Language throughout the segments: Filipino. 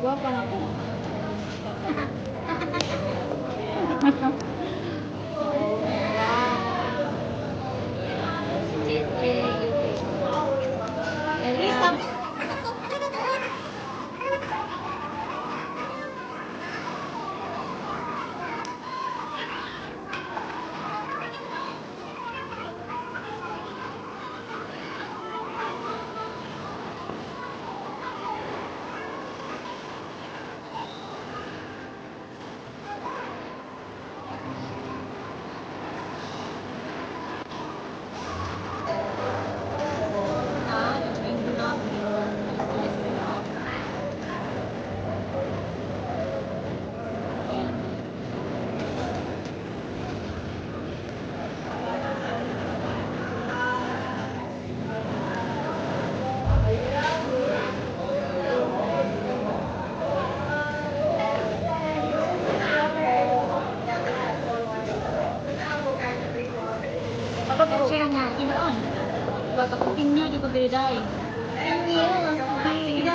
Guwapa na mo. Share nga, ibaon. Baka kupingnya juga beda. Iya, beda.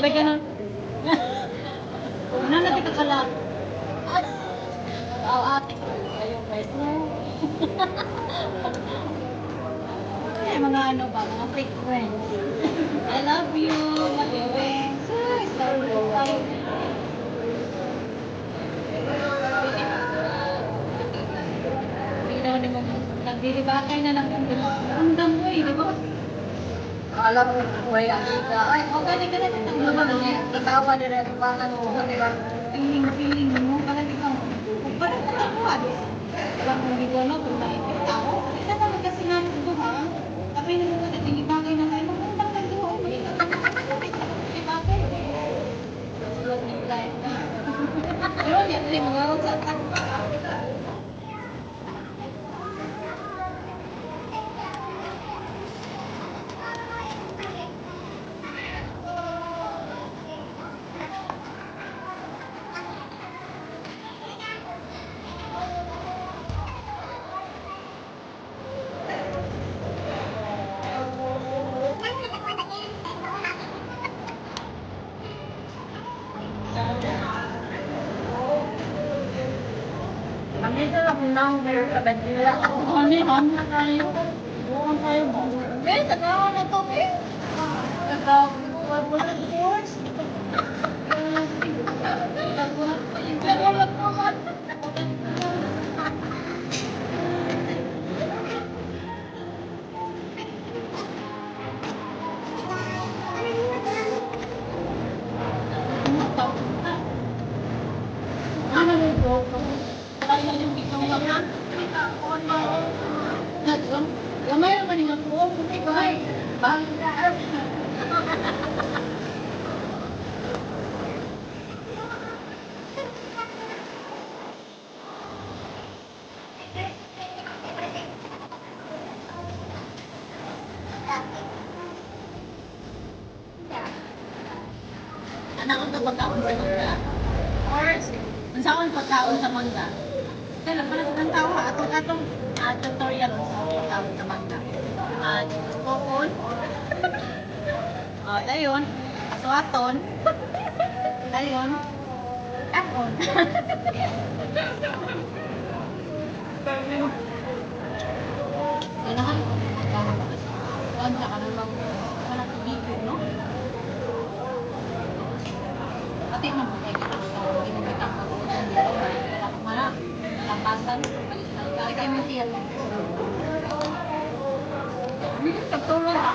Bigyan ng... Ano natin kakalat? Ate. Ayun guys, no? Ay, mga ano ba? Mga fake friends. I love you, Matiwing. Sus, love you tayo. Bigyan ni mo. Nagdilibakay na lang yung undang mo eh, di ba? Alam mo, way ang ika. Ay, magaling ka na din. Ang naman, itawa na rin. Bakit mo, feeling mo, parang ikaw. Parang nakakuha. Parang kung hindi ko ano, kung nakikita ako. Ito naman kasi nga ito ha. Tapi naman ko na dinibagay na tayo. Magundang na ito. Dinibagay. Sulat ng life na. Pero yan, mga sa ito lang number sa bandila. Ano yun? Tayo. Bukan tayo mo. Eh, tanawa na to, eh. Tanawa mo na course. Gamay naman yung ako. Gamay. Bangga. Anak ko pagkaon sa mangga. Or, ang saan pagkaon sa mangga. Kaya lang pala ng tawa. Atong tutorial sa pagkaon sa mangga. Kokon. Dayon. Ato-aton. Dayon. Akon. Ganahan. Ganda ka naman. Wala tubig, no? Pati mo mo kayo hindi mo kita mag-uudang dito. Wala kong mana. Lampasan. Kaya kayo mo siya. Tagtulong ka.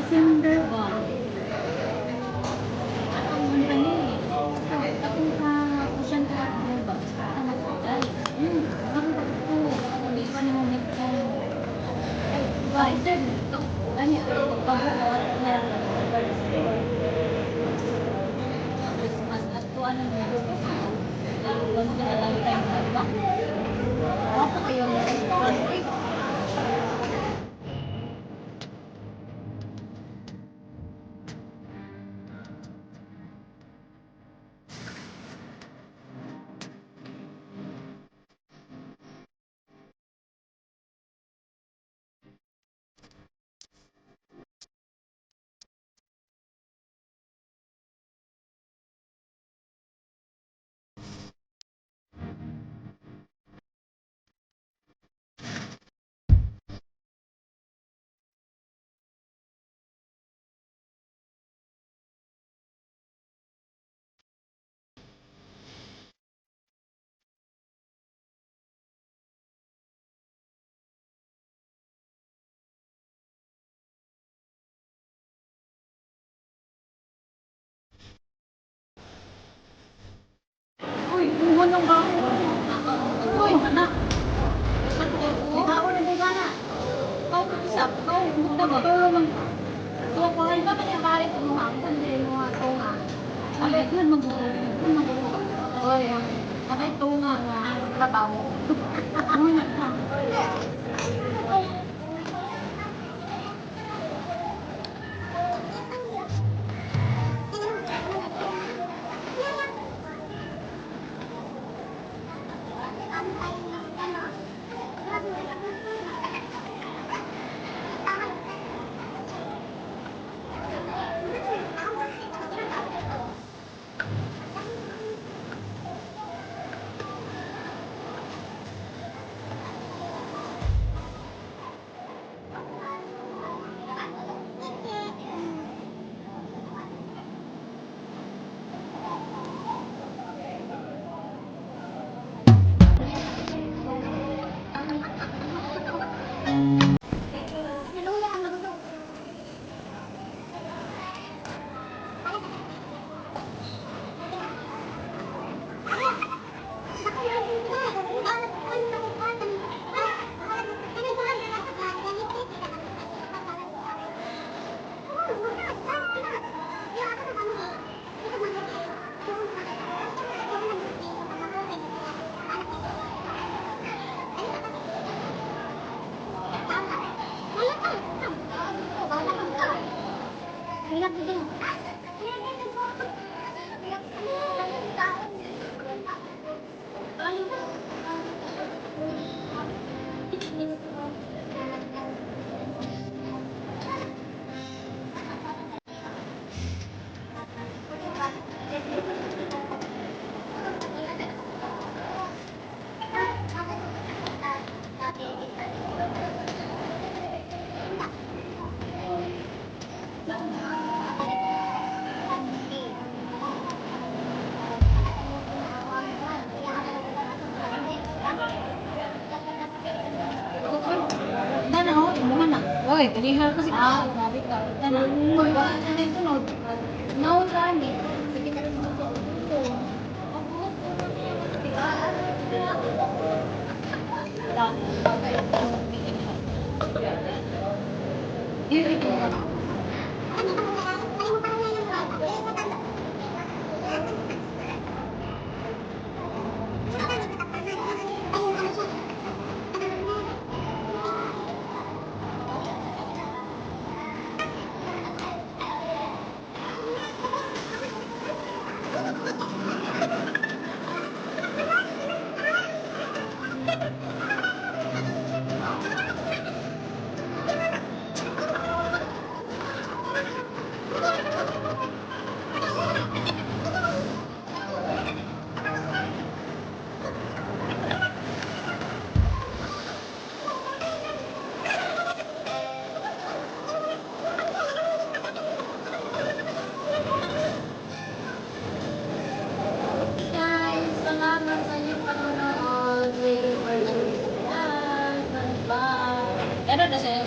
December ba? Ang ganda ni. Tapos sa Ocean Park ba? Sa Masagay. Bakit ako? Hindi pa ni mo nito. Ay, ba? Ito. Ano yun? Pagbubuhat na Christmas at to ano mo? Dalawang na lang tayo sa ba? Ako kayo na plastic. Uy, umuwan ng baho. Uy, anak. Baho na buka na. Kau usap, kau buka ba? Kau ko ay ba kanya bari ko mo ang kundi mo ako nga. Ay, yun magbubuhay. Oy, abay tunga nga trabaho. Uy, Dana, oh, naman na. Oy, dilihan kasi. Grabe ka. Dana. Oy, wala na na ito, no? No, gani. Sige ka rin mo. Guys, salamat sa inyong panonood. Waiting for the next vlog. Bye! Ano na siya?